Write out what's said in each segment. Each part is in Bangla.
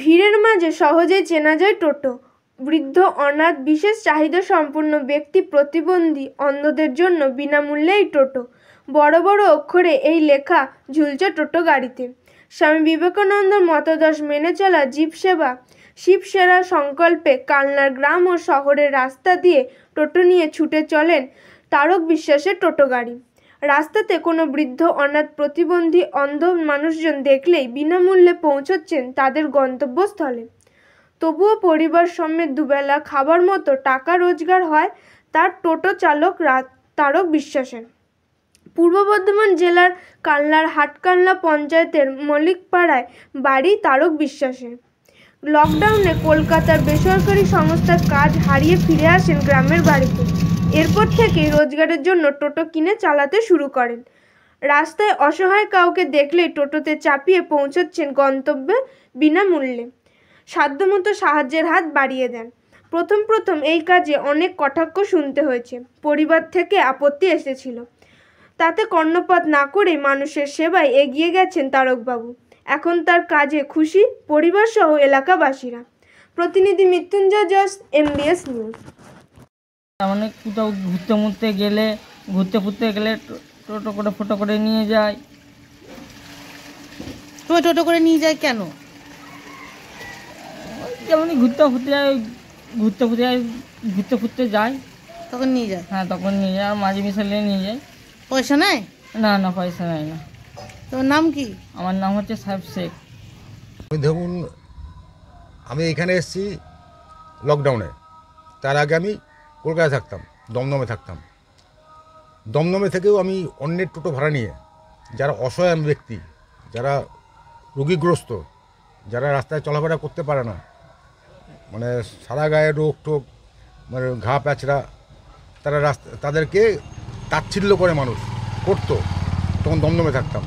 ভিড়ের মাঝে সহজেই চেনা যায় টোটো। বৃদ্ধ, অনাথ, বিশেষ চাহিদা সম্পন্ন ব্যক্তি, প্রতিবন্ধী, অন্ধদের জন্য বিনামূল্যে এই টোটো। বড় বড় অক্ষরে এই লেখা ঝুলছে টোটো গাড়িতে। স্বামী বিবেকানন্দের মতাদর্শ মেনে চলা জীব সেবা, শিব সেরা সংকল্পে কালনার গ্রাম ও শহরের রাস্তা দিয়ে টোটো নিয়ে ছুটে চলেন তারক বিশ্বাসের টোটো গাড়ি। রাস্তাতে কোনো বৃদ্ধ, অনাথ, প্রতিবন্ধী, অন্ধ মানুষজন দেখলেই বিনামূল্যে পৌঁছচ্ছেন তাদের গন্তব্যস্থলে। তবুও পরিবার সমেত দুবেলা খাবার মতো টাকা রোজগার হয় তার টোটো চালক তারক বিশ্বাসের। পূর্ব বর্ধমান জেলার কালনার হাটকালনা পঞ্চায়েতের মল্লিকপাড়ায় বাড়ি তারক বিশ্বাসের। লকডাউনে কলকাতার বেসরকারি সংস্থার কাজ হারিয়ে ফিরে আসেন গ্রামের বাড়িতে। এরপর থেকেই রোজগারের জন্য টোটো কিনে চালাতে শুরু করেন। রাস্তায় অসহায় কাউকে দেখলেই টোটোতে চাপিয়ে পৌঁছচ্ছেন গন্তব্যে বিনামূল্যে। সাধ্যমতো সাহায্যের হাত বাড়িয়ে দেন। প্রথম এই কাজে অনেক কটাক্ষ শুনতে হয়েছে, পরিবার থেকে আপত্তি এসেছিল। তাতে কর্ণপাত না করে মানুষের সেবায় এগিয়ে গেছেন তারকবাবু। এখন তার কাজে খুশি পরিবার সহ এলাকাবাসীরা। প্রতিনিধি মৃত্যুঞ্জয় জস, MBS নিউজ। মানে কোথাও ঘুরতে ফুরতে গেলে টোটো করে ফটো করে নিয়ে যায়। তোমার টোটো করে নিয়ে যায় কেন? যেমনই ঘুরতে ফুরতে যায় তখন নিয়ে যায়। হ্যাঁ, তখন নিয়ে যায়। আর মাঝে মিশালে নিয়ে যায়। পয়সা নেয়? না, পয়সা নেয় না। তোমার নাম কি? আমার নাম হচ্ছে সাহেব শেখ। ধরুন, আমি এখানে এসেছি লকডাউনে। তার আগে আমি কলকাতায় থাকতাম, দমদমে থাকতাম। দমদমে থেকেও আমি অন্যের টোটো ভাড়া নিয়ে যারা অসহায় ব্যক্তি, যারা রোগীগ্রস্ত, যারা রাস্তায় চলাফেরা করতে পারে না, মানে সারা গায়ে রোগ টোগ, মানে ঘা প্যাচড়া, তাদেরকে তাচ্ছিল্য করে মানুষ করতো। তখন দমদমে থাকতাম।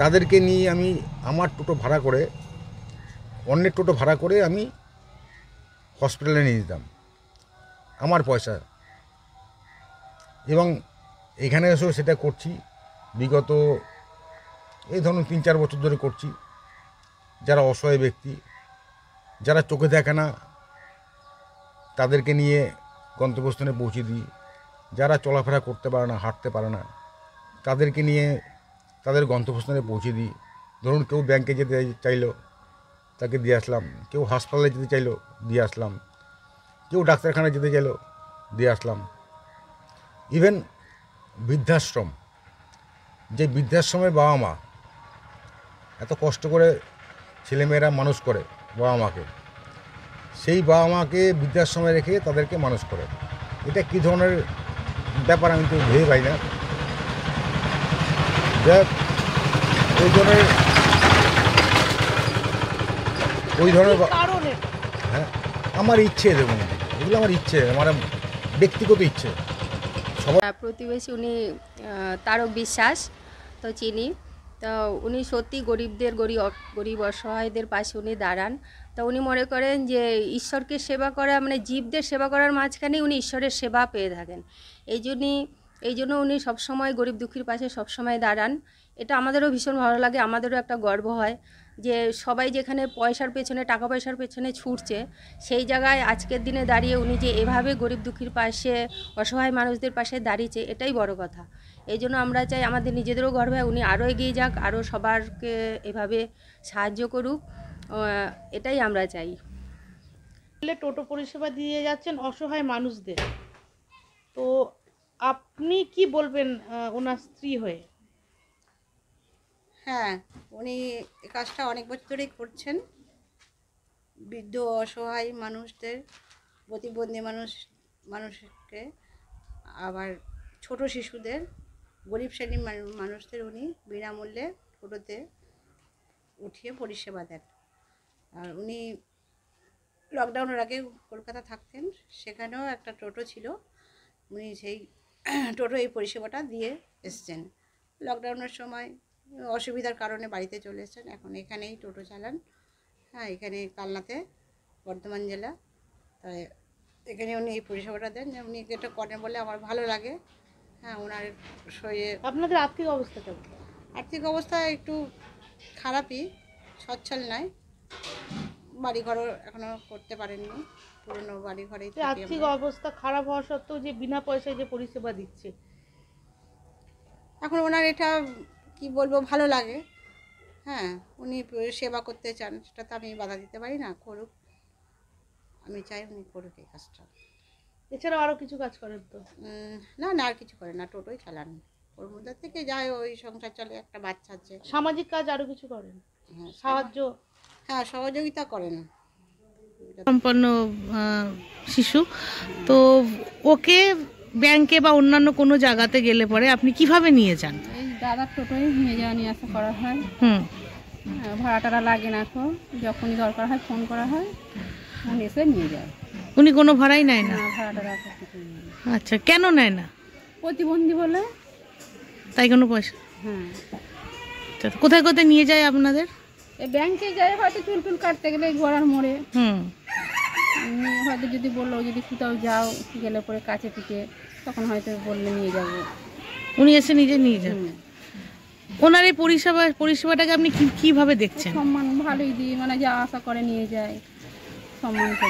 তাদেরকে নিয়ে আমি আমার টোটো ভাড়া করে, অন্যের টোটো ভাড়া করে আমি হসপিটালে নিয়ে যেতাম আমার পয়সা। এবং এখানে এসেও সেটা করছি। বিগত এই ধরুন 3-4 বছর ধরে করছি। যারা অসহায় ব্যক্তি, যারা চোখে দেখে না, তাদেরকে নিয়ে গন্তব্যস্থানে পৌঁছে দিই। যারা চলাফেরা করতে পারে না, হাঁটতে পারে না, তাদেরকে নিয়ে তাদের গন্তব্যস্থানে পৌঁছে দিই। ধরুন কেউ ব্যাংকে যেতে চাইলো, তাকে দিয়ে আসলাম। কেউ হাসপাতালে যেতে চাইলো, দিয়ে আসলাম। কেউ ডাক্তারখানায় যেতে চাইলো, দিয়ে আসলাম। ইভেন বৃদ্ধাশ্রম, যে বৃদ্ধাশ্রমের বাবা মা এত কষ্ট করে ছেলেমেয়েরা মানুষ করে বাবা মাকে, সেই বাবা মাকে বৃদ্ধাশ্রমে রেখে তাদেরকে মানুষ করে। এটা কী ধরনের ব্যাপার আমি তো ভেবে পাই না। ওই ধরনের হ্যাঁ, আমার ইচ্ছে, দেখুন এগুলো আমার ইচ্ছে, আমার ব্যক্তিগত ইচ্ছে। প্রতিবেশী উনি তারক বিশ্বাস, তো চিনি। তো উনি সত্যি গরিব অসহায়দের পাশে উনি দাঁড়ান। তো উনি মনে করেন যে ঈশ্বরকে সেবা করা মানে জীবদের সেবা করার মাঝখানে উনি ঈশ্বরের সেবা পেয়ে থাকেন। এই জন্য উনি সবসময় গরিব দুঃখীর পাশে সবসময় দাঁড়ান। এটা আমাদেরও ভীষণ ভালো লাগে, আমাদেরও একটা গর্ব হয় যে সবাই যেখানে পয়সার পেছনে, টাকা পয়সার পেছনে ছুটছে, সেই জায়গায় আজকের দিনে দাঁড়িয়ে উনি যে এভাবে গরিব দুঃখীর পাশে, অসহায় মানুষদের পাশে দাঁড়িয়েছে, এটাই বড় কথা। এই জন্য আমরা চাই আমাদের নিজেদেরও গর্ব হয় উনি আরও এগিয়ে যাক, আরও সবারকে এভাবে সাহায্য করুক, এটাই আমরা চাই। টোটো পরিষেবা দিয়ে যাচ্ছেন অসহায় মানুষদের, তো আপনি কি বলবেন ওনার স্ত্রী হয়ে? হ্যাঁ, উনি এ কাজটা অনেক বছর ধরেই করছেন। বৃদ্ধ অসহায় মানুষদের, প্রতিবন্ধী মানুষকে, আবার ছোট শিশুদের, গরিব শ্রেণীর মানুষদের উনি বিনামূল্যে টোটোতে উঠিয়ে পরিষেবা দেন। আর উনি লকডাউনের আগে কলকাতা থাকতেন, সেখানেও একটা টোটো ছিল। উনি সেই টোটো এই পরিষেবাটা দিয়ে এসছেন। লকডাউনের সময় অসুবিধার কারণে বাড়িতে চলে এসেছেন, এখন এখানেই টোটো চালান। হ্যাঁ, এখানে কালনাতে, বর্ধমান জেলা। তাই এখানে উনি এই পরিষেবাটা দেন। উনি এটা করেন বলে আমার ভালো লাগে। হ্যাঁ, ওনার শরীরে। আপনাদের আর্থিক অবস্থা কেমন? আর্থিক অবস্থা একটু খারাপই, সচ্ছল নয়। বাড়িঘরও এখনো করতে পারেননি, পুরনো বাড়িঘরেই যে থাকি আর্থিক আমরা। অবস্থা খারাপ হওয়া সত্ত্বেও যে বিনা পয়সায় যে পরিষেবা দিচ্ছে, এখন ওনার এটা কি বলবো, ভালো লাগে। হ্যাঁ, উনি সেবা করতে চান, সেটা তো আমি বাধা দিতে পারি না, করুক। আমি চাই উনি করুক এই কাজটা। এছাড়াও আরো কিছু কাজ করেন তো? না না, আর কিছু করে না, টোটোই চালান। ওর মধ্যে থেকে যায়, ওই সংসার চলে, একটা বাচ্চা আছে। সামাজিক কাজ আরো কিছু করেন? হ্যাঁ, সাহায্য? হ্যাঁ, সহযোগিতা করেন। সম্পন্ন শিশু, তো ওকে ব্যাংকে বা অন্যান্য কোনো জায়গাতে গেলে পরে আপনি কিভাবে নিয়ে যান? এই দাদার টোটোয় নিয়ে যাওয়া নিয়ে আসা করা হয়। হুম। ভাড়া টাড়া লাগে না, এখন যখনই দরকার হয় ফোন করা হয়, ফোন এসে নিয়ে যায়। উনি কোনো ভাড়াই নেয় না? না, ভাড়া টাড়া কিছু নেই। আচ্ছা, কেন নেয় না? প্রতিবন্ধী বলে। তাই কোনো পয়সা? হ্যাঁ, আচ্ছা, কোথায় কোথায় নিয়ে যায় আপনাদের? এই ব্যাংকে যায়, হয়তো চুল কাটতে গেলে ঘোড়ার মোড়ে। হুম। হয়তো যদি বললো যদি কোথাও যাও গেলে পরে কাছে পিঠে, তখন হয়তো বললে নিয়ে যাবো। উনি এসে নিজে নিয়ে যান? ওনার এই পরিষেবাটাকে আপনি কিভাবে দেখছেন? সম্মান ভালোই দিই, মানে যা আশা করে নিয়ে যায়, সম্মান করি।